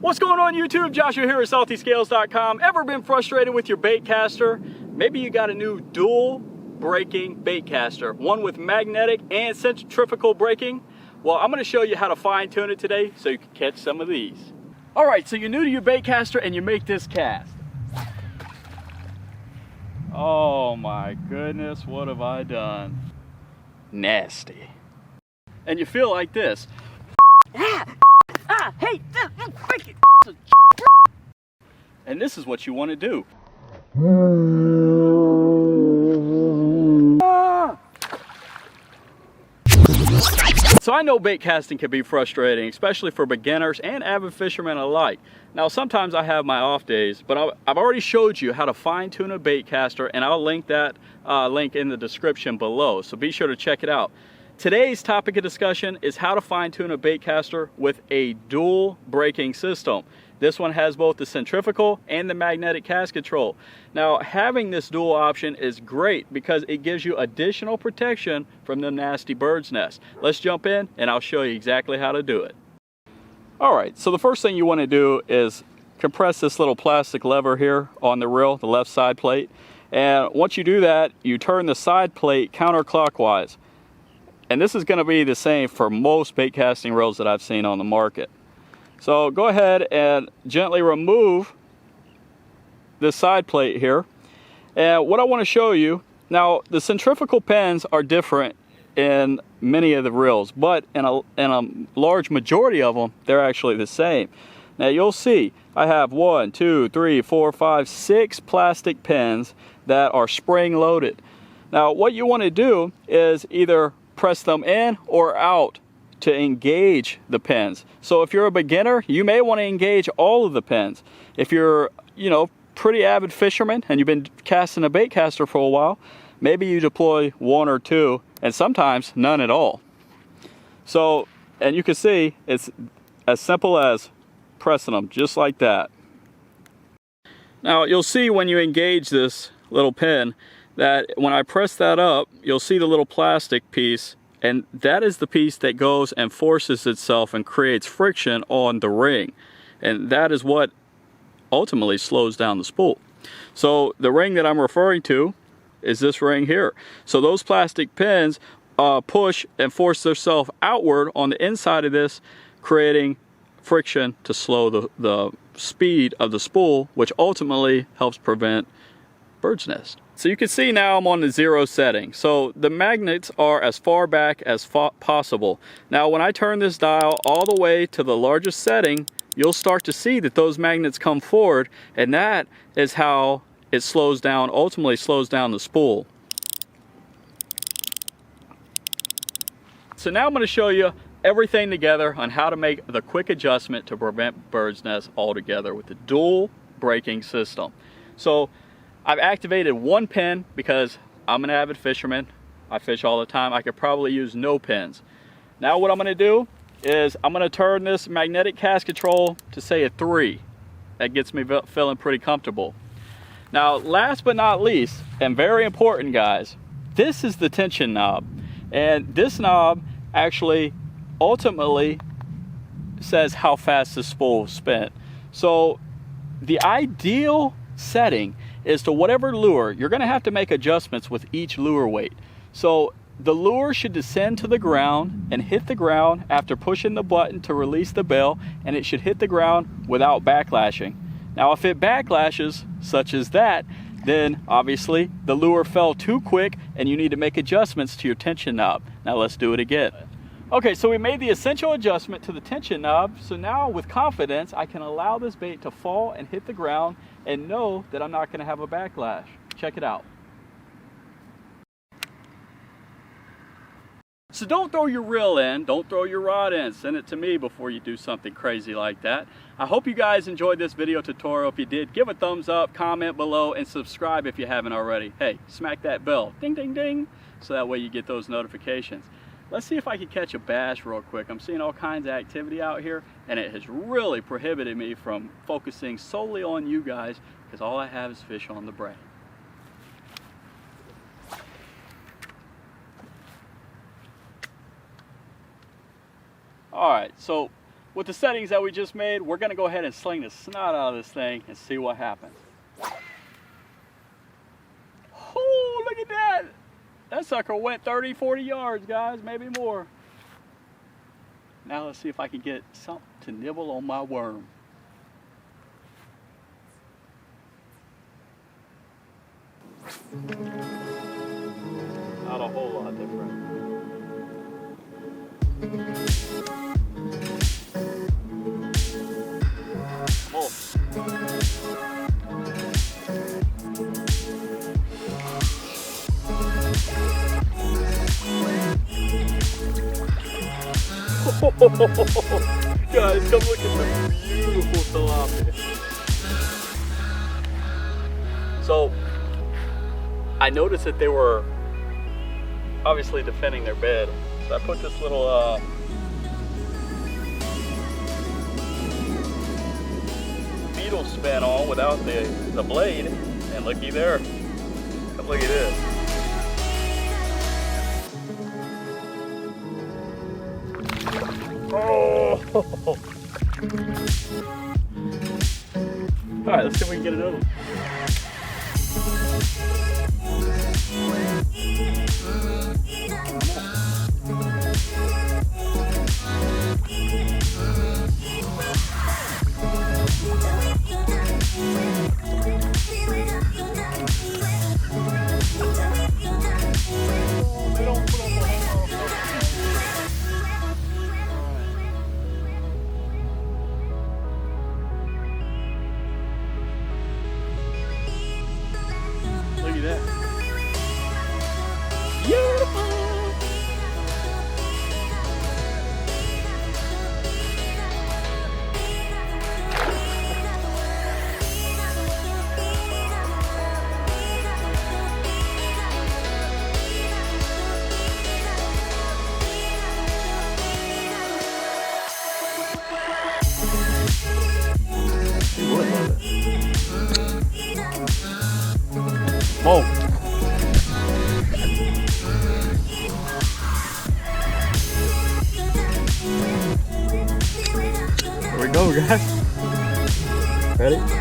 What's going on YouTube? Joshua here at SaltyScales.com. Ever been frustrated with your bait caster? Maybe you got a new dual braking bait caster, one with magnetic and centrifugal braking. Well, I'm going to show you how to fine tune it today so you can catch some of these. Alright, so you're new to your bait caster and you make this cast. Oh my goodness, what have I done? Nasty. And you feel like this. Hey, and this is what you want to do. So I know bait casting can be frustrating, especially for beginners and avid fishermen alike. Now sometimes I have my off days, but I've already showed you how to fine tune a bait caster, and I'll link that link in the description below, so be sure to check it out. Today's topic of discussion is how to fine tune a bait caster with a dual braking system. This one has both the centrifugal and the magnetic cast control. Now, having this dual option is great because it gives you additional protection from the nasty bird's nest. Let's jump in and I'll show you exactly how to do it. Alright, so the first thing you want to do is compress this little plastic lever here on the reel, the left side plate. And once you do that, you turn the side plate counterclockwise. And this is going to be the same for most bait casting reels that I've seen on the market. So go ahead and gently remove this side plate here. And what I want to show you, now the centrifugal pins are different in many of the reels, but in a large majority of them, they're actually the same. Now you'll see I have 1, 2, 3, 4, 5, 6 plastic pins that are spring loaded. Now what you want to do is either press them in or out to engage the pins. So if you're a beginner, you may want to engage all of the pins. If you're, pretty avid fisherman and you've been casting a bait caster for a while, maybe you deploy 1 or 2 and sometimes none at all. So, and you can see it's as simple as pressing them just like that. Now you'll see when you engage this little pin that when I press that up, you'll see the little plastic piece, and that is the piece that goes and forces itself and creates friction on the ring. And that is what ultimately slows down the spool. So the ring that I'm referring to is this ring here. So those plastic pins push and force themselves outward on the inside of this, creating friction to slow the speed of the spool, which ultimately helps prevent bird's nest. So you can see now I'm on the 0 setting. So the magnets are as far back as possible. Now when I turn this dial all the way to the largest setting, you'll start to see that those magnets come forward, and that is how it slows down, ultimately slows down the spool. So now I'm going to show you everything together on how to make the quick adjustment to prevent bird's nest altogether with the dual braking system. So I've activated 1 pin because I'm an avid fisherman. I fish all the time. I could probably use no pins. Now what I'm going to do is I'm going to turn this magnetic cast control to say a 3. That gets me feeling pretty comfortable. Now last but not least, and very important guys, this is the tension knob. And this knob actually ultimately says how fast the spool is spent. So the ideal setting is to whatever lure, you're going to have to make adjustments with each lure weight. So the lure should descend to the ground and hit the ground after pushing the button to release the bail, and it should hit the ground without backlashing. Now if it backlashes, such as that, then obviously the lure fell too quick and you need to make adjustments to your tension knob. Now let's do it again. Okay, so we made the essential adjustment to the tension knob, so now with confidence I can allow this bait to fall and hit the ground and know that I'm not going to have a backlash. Check it out. So don't throw your reel in, don't throw your rod in, send it to me before you do something crazy like that. I hope you guys enjoyed this video tutorial. If you did, give a thumbs up, comment below, and subscribe if you haven't already. Hey, smack that bell, ding ding ding, so that way you get those notifications. Let's see if I can catch a bass real quick. I'm seeing all kinds of activity out here, and it has really prohibited me from focusing solely on you guys because all I have is fish on the brain. Alright, so with the settings that we just made, we're gonna go ahead and sling the snot out of this thing and see what happens. Oh, look at that. That sucker went 30, 40 yards, guys, maybe more. Now let's see if I can get something to nibble on my worm. Not a whole lot different. Guys, come look at the beautiful tilapia. So, I noticed that they were obviously defending their bed. So I put this little beetle spin on without the blade, and looky there. Come look at this. Oh! Alright, let's see if we can get another one. Look at that. Beautiful! You would love it. Whoa. Here we go, guys. Ready?